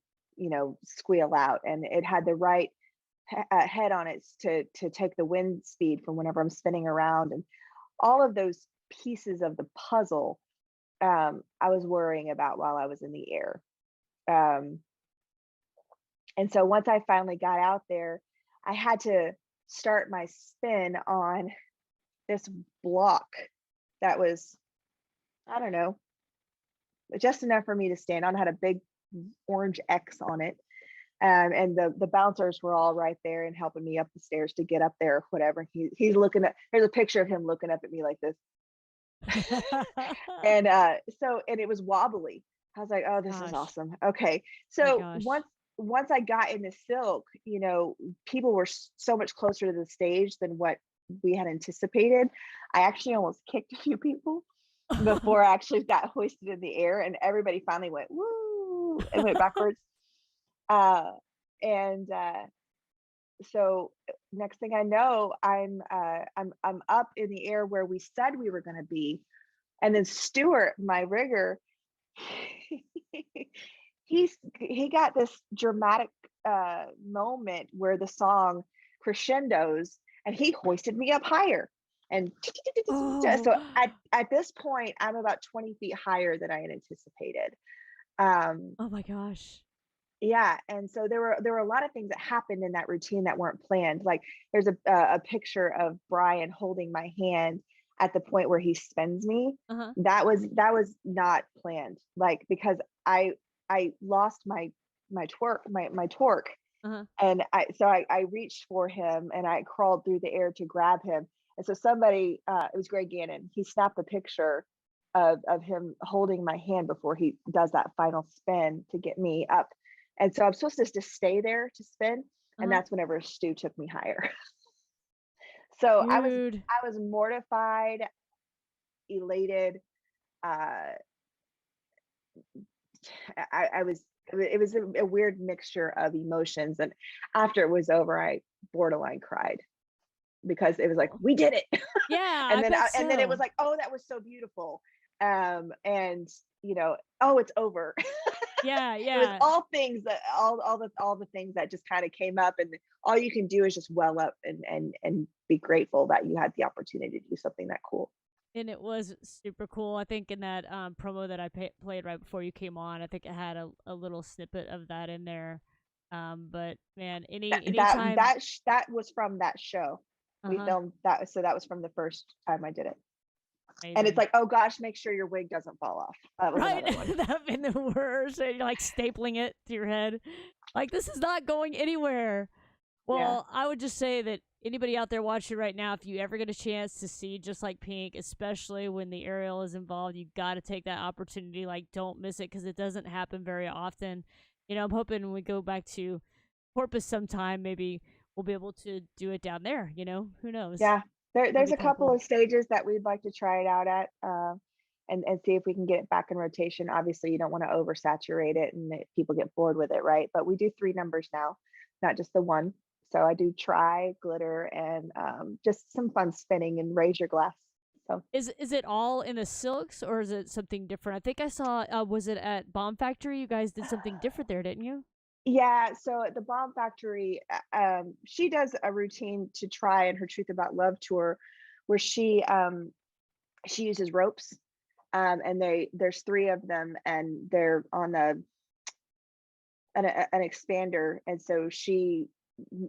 Speaker 2: squeal out, and it had the right head on it to take the wind speed from whenever I'm spinning around, and all of those pieces of the puzzle, I was worrying about while I was in the air. Um, and so once I finally got out there, I had to start my spin on this block that was, I don't know, just enough for me to stand on. It had a big orange X on it. And the bouncers were all right there and helping me up the stairs to get up there, whatever. He's looking at, there's a picture of him looking up at me like this. And and it was wobbly. I was like, oh, this is
Speaker 1: Gosh.
Speaker 2: awesome. Okay.
Speaker 1: My
Speaker 2: So
Speaker 1: gosh.
Speaker 2: once I got into silk, people were so much closer to the stage than what we had anticipated. I actually almost kicked a few people. before I actually got hoisted in the air, and everybody finally went woo and went backwards. Uh, and so next thing I know, I'm up in the air where we said we were going to be, and then Stuart, my rigger, he got this dramatic moment where the song crescendos, and he hoisted me up higher. And
Speaker 1: Oh,
Speaker 2: so at this point, I'm about 20 feet higher than I had anticipated. Um,
Speaker 1: oh my gosh.
Speaker 2: yeah, and so there were a lot of things that happened in that routine that weren't planned. Like there's a picture of Brian holding my hand at the point where he spins me.
Speaker 1: Uh-huh.
Speaker 2: That was not planned. Like because I lost my torque,
Speaker 1: Uh-huh.
Speaker 2: and I reached for him and I crawled through the air to grab him. And so somebody, it was Greg Gannon, he snapped a picture of him holding my hand before he does that final spin to get me up. And so I'm supposed to just stay there to spin, and
Speaker 1: Uh-huh.
Speaker 2: that's whenever Stu took me higher. So I was
Speaker 1: Dude.
Speaker 2: I was mortified, elated. Uh, I was it was a weird mixture of emotions, and after it was over, I borderline cried because it was like
Speaker 1: Oh.
Speaker 2: we did it.
Speaker 1: Yeah, I
Speaker 2: And then
Speaker 1: bet
Speaker 2: and then it was
Speaker 1: so.
Speaker 2: like, oh, that was so beautiful. And oh, it's over.
Speaker 1: Yeah,
Speaker 2: It was
Speaker 1: yeah.
Speaker 2: all things that all the things that just kind of came up, and all you can do is just well up and be grateful that you had the opportunity to do something that cool.
Speaker 1: And it was super cool. I think in that promo that I played right before you came on, I think it had a little snippet of that in there. But man, anytime.
Speaker 2: That was from that show. We
Speaker 1: Uh-huh.
Speaker 2: filmed that, so that was from the first time I did it. And it's
Speaker 1: Amazing.
Speaker 2: like, oh gosh, make sure your wig doesn't fall off. That was
Speaker 1: Right?
Speaker 2: another one.
Speaker 1: That'd been the worst. And you're like stapling it to your head. Like, this is not going anywhere.
Speaker 2: Yeah.
Speaker 1: Well, I would just say that anybody out there watching right now, if you ever get a chance to see Just Like Pink, especially when the aerial is involved, you got to take that opportunity. Like, don't miss it because it doesn't happen very often. I'm hoping when we go back to Porpoise sometime, maybe we'll be able to do it down there. Who knows?
Speaker 2: Yeah.
Speaker 1: That'd
Speaker 2: There's
Speaker 1: be
Speaker 2: a
Speaker 1: kind of
Speaker 2: couple
Speaker 1: cool.
Speaker 2: of stages that we'd like to try it out at, and see if we can get it back in rotation. Obviously, you don't want to oversaturate it and people get bored with it, right? But we do three numbers now, not just the one. So I do try glitter and just some fun spinning and raise your glass. So
Speaker 1: Is it all in the silks or is it something different? I think I saw. Was it at Bomb Factory? You guys did something different there, didn't you?
Speaker 2: yeah, so at the Bomb Factory, she does a routine to try in her Truth About Love tour, where she uses ropes, and there's three of them, and they're on an expander, and so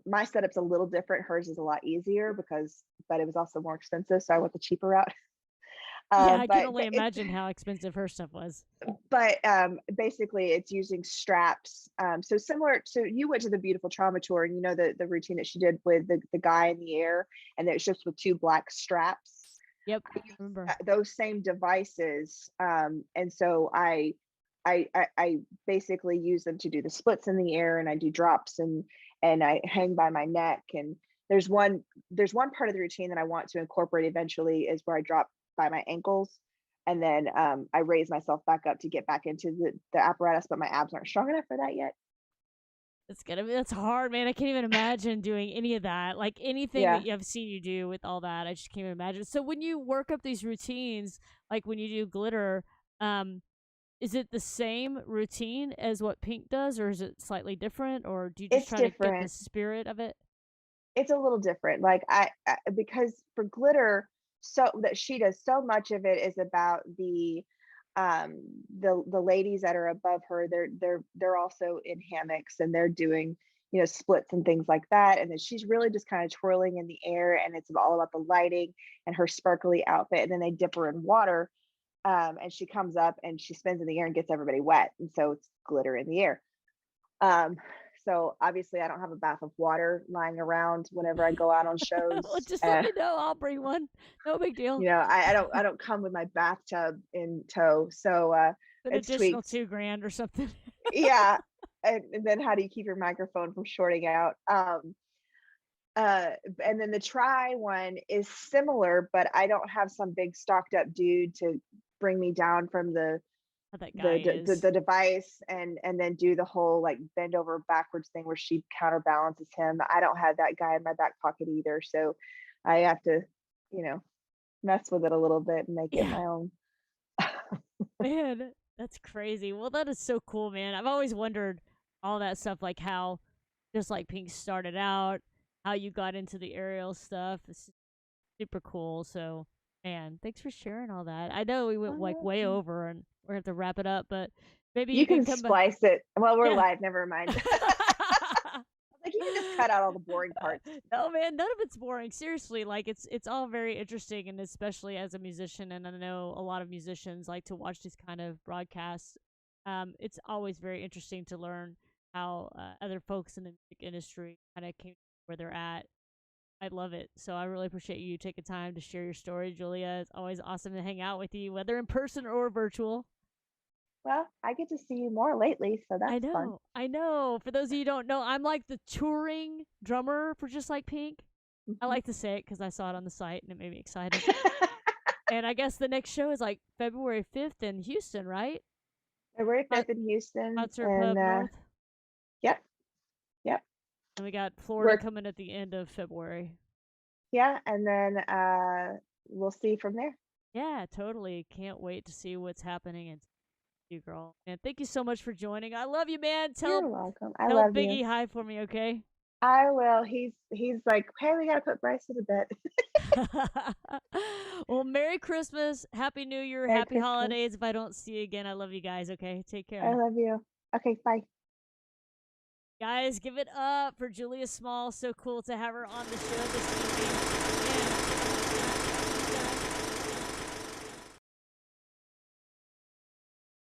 Speaker 2: my setup's a little different. Hers is a lot easier but it was also more expensive, so I went the cheaper route.
Speaker 1: Yeah,
Speaker 2: Um,
Speaker 1: I can
Speaker 2: but
Speaker 1: only imagine how expensive her stuff was.
Speaker 2: basically it's using straps. So similar to, you went to the Beautiful Trauma tour, and you know the routine that she did with the guy in the air, and it's just with two black straps.
Speaker 1: Yep,
Speaker 2: I use
Speaker 1: remember.
Speaker 2: those same devices, and so I basically use them to do the splits in the air, and I do drops, and I hang by my neck. And there's one part of the routine that I want to incorporate eventually, is where I drop by my ankles, and then I raise myself back up to get back into the apparatus, but my abs aren't strong enough for that yet.
Speaker 1: That's hard, man. I can't even imagine doing any of that. Like anything
Speaker 2: Yeah.
Speaker 1: that I've seen you do with all that, I just can't even imagine. So when you work up these routines, like when you do glitter, um, is it the same routine as what Pink does, or is it slightly different, or do you just
Speaker 2: It's
Speaker 1: try to get the
Speaker 2: different.
Speaker 1: spirit of it?
Speaker 2: It's a little different. Like because for glitter, so that she does, so much of it is about um the ladies that are above her. They're also in hammocks, and they're doing splits and things like that, and then she's really just kind of twirling in the air, and it's all about the lighting and her sparkly outfit. And then they dip her in water, and she comes up and she spins in the air and gets everybody wet, and so it's glitter in the air. um, so obviously I don't have a bath of water lying around whenever I go out on
Speaker 1: Well,
Speaker 2: shows.
Speaker 1: just let me know. I'll bring one. No big deal.
Speaker 2: I don't come with my bathtub in tow. So
Speaker 1: An
Speaker 2: it's
Speaker 1: additional
Speaker 2: tweaked.
Speaker 1: 2 grand or something.
Speaker 2: Yeah. And then how do you keep your microphone from shorting out? Uh, and then the try one is similar, but I don't have some big stocked up dude to bring me down from
Speaker 1: How that guy is.
Speaker 2: the device, and then do the whole like bend over backwards thing where she counterbalances him. I don't have that guy in my back pocket either, so I have to, you know, mess with it a little bit and make it
Speaker 1: Yeah,
Speaker 2: my own.
Speaker 1: man, that's crazy. Well, that is so cool, man. I've always wondered all that stuff, like how just like Pink started out, how you got into the aerial stuff. It's super cool. So, man, thanks for sharing all that. I know we went like way over, and we're gonna have to wrap it up, but maybe
Speaker 2: You
Speaker 1: you can
Speaker 2: can
Speaker 1: come back.
Speaker 2: splice it. Well, we're
Speaker 1: Yeah.
Speaker 2: live. Never mind. Like you can just cut out all the boring parts.
Speaker 1: No, man, none of it's boring. Seriously, like it's all very interesting, and especially as a musician, and I know a lot of musicians like to watch these kind of broadcasts. It's always very interesting to learn how other folks in the music industry kind of came where they're at. I love it. So I really appreciate you taking time to share your story, Julia. It's always awesome to hang out with you, whether in person or virtual.
Speaker 2: Well, I get to see you more lately, so
Speaker 1: I
Speaker 2: that's fun.
Speaker 1: know. I know. For those of you who don't know, I'm like the touring drummer for Just Like Pink. I
Speaker 2: Mhm.
Speaker 1: like to say it because I saw it on the site and it made me excited. And I guess the next show is like February 5th in Houston, right?
Speaker 2: February 5th in Houston,
Speaker 1: Concert
Speaker 2: and
Speaker 1: Pub North.
Speaker 2: yep, yep.
Speaker 1: And we got Florida
Speaker 2: We're
Speaker 1: coming at the end of February.
Speaker 2: Yeah, and then we'll see from there.
Speaker 1: Yeah, totally. Can't wait to see what's happening and you, girl. And thank you so much for joining. I love you, man.
Speaker 2: You're welcome. I
Speaker 1: Tell
Speaker 2: love you.
Speaker 1: Biggie hi for me, okay?
Speaker 2: I will. He's like, hey, we gotta put Bryce to bed.
Speaker 1: Well, Merry Christmas, Happy New Year,
Speaker 2: Merry
Speaker 1: Happy
Speaker 2: Christmas.
Speaker 1: Holidays. If I don't see you again, I love you guys, okay? Take
Speaker 2: I
Speaker 1: care.
Speaker 2: love you. Okay, bye.
Speaker 1: Guys, give it up for Julia Small. So cool to have her on the show this evening. And